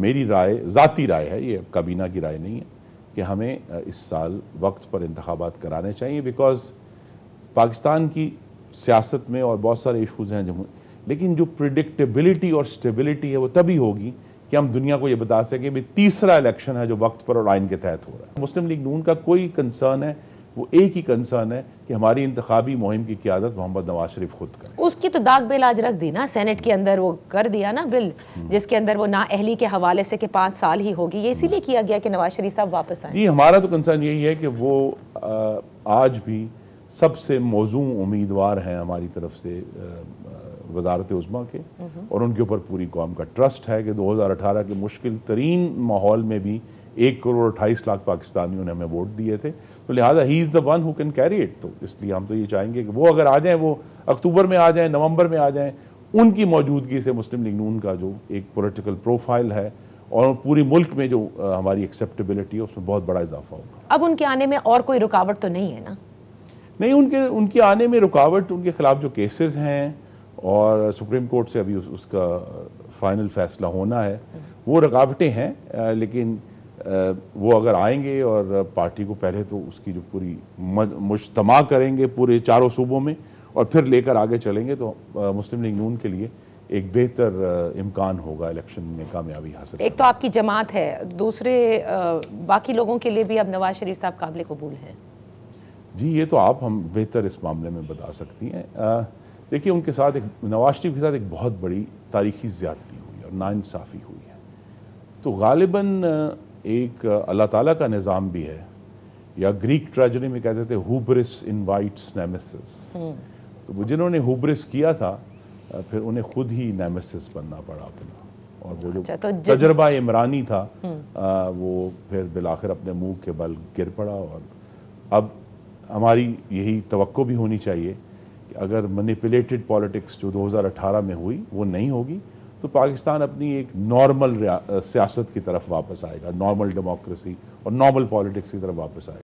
میری رائے ذاتی رائے ہے، یہ کابینہ کی رائے نہیں ہے، کہ ہمیں اس سال وقت پر انتخابات کرانے چاہیے، بیکاز پاکستان کی سیاست میں اور بہت سارے ایشوز ہیں لیکن جو پریڈکٹیبلٹی اور سٹیبلٹی ہے وہ تبھی ہوگی کہ ہم دنیا کو یہ بتا سکیں کہ تیسرا الیکشن ہے جو وقت پر اور آئین کے تحت ہو رہا ہے۔ مسلم لیگ نون کا کوئی کنسرن ہے، وہ ایک ہی کنسرن ہے کہ ہماری انتخابی مہم کی قیادت محمد نواز شریف خود کریں۔ اس کی تو داغ بل آج رکھ دی نا، سینٹ کے اندر وہ کر دیا نا بل، جس کے اندر وہ نااہلی کے حوالے سے کہ 5 سال ہی ہوگی، یہ اسی لیے کیا گیا کہ نواز شریف صاحب واپس آئیں۔ جی ہمارا تو کنسرن یہی ہے کہ وہ آج بھی سب سے موزوں امیدوار ہیں ہماری طرف سے وزارت عظمیٰ کے، اور ان کے اوپر پوری قوم کا ٹرسٹ ہے کہ 2018 کے مشکل ترین ماحول میں بھی 1.28 کروڑ پاکستانیوں نے ہمیں ووٹ دیے تھے، تو لہٰذا he is the one who can carry it. تو اس لیے ہم تو یہ چاہیں گے کہ وہ اگر آ جائیں، وہ اکتوبر میں آ جائیں، نومبر میں آ جائیں، ان کی موجودگی سے مسلم لیگ نون کا جو ایک پولیٹیکل پروفائل ہے اور پوری ملک میں جو ہماری ایکسیپٹیبلٹی ہے اس میں بہت بڑا اضافہ ہوگا۔ اب ان کے آنے میں اور کوئی رکاوٹ تو نہیں ہے نا؟ نہیں، ان کے آنے میں رکاوٹ ان کے خلاف جو کیسز ہیں اور سپریم کورٹ سے ابھی اس کا فائنل فیصلہ ہونا ہے، وہ رکاوٹیں ہیں، لیکن وہ اگر آئیں گے اور پارٹی کو پہلے تو اس کی جو پوری مجتمع کریں گے پورے چاروں صوبوں میں اور پھر لے کر آگے چلیں گے، تو مسلم لیگ نون کے لیے ایک بہتر امکان ہوگا الیکشن میں کامیابی حاصل کرنے۔ ایک تو آپ کی جماعت ہے، دوسرے باقی لوگوں کے لیے بھی اب نواز شریف صاحب قابل قبول ہیں؟ جی یہ تو آپ ہم بہتر اس معاملے میں بتا سکتی ہیں۔ دیکھیے ان کے ساتھ نواز شریف کے ساتھ ایک بہت بڑی تاریخی زیادتی ہوئی اور ناانصافی ہوئی ہے، تو غالباً ایک اللہ تعالیٰ کا نظام بھی ہے، یا گریک ٹریجڈی میں کہتے تھے ہوبرس انوائٹس نیمیسس، تو وہ جنہوں نے ہوبرس کیا تھا پھر انہیں خود ہی نیمیسس بننا پڑا اپنا، اور وہ جو تجربہ عمرانی تھا وہ پھر بالآخر اپنے منہ کے بل گر پڑا۔ اور اب ہماری یہی توقع بھی ہونی چاہیے کہ اگر مینیپولیٹڈ پالیٹکس جو 2018 میں ہوئی وہ نہیں ہوگی تو پاکستان اپنی ایک نارمل سیاست کی طرف واپس آئے گا، نارمل ڈیموکریسی اور نارمل پالیٹکس کی طرف واپس آئے گا۔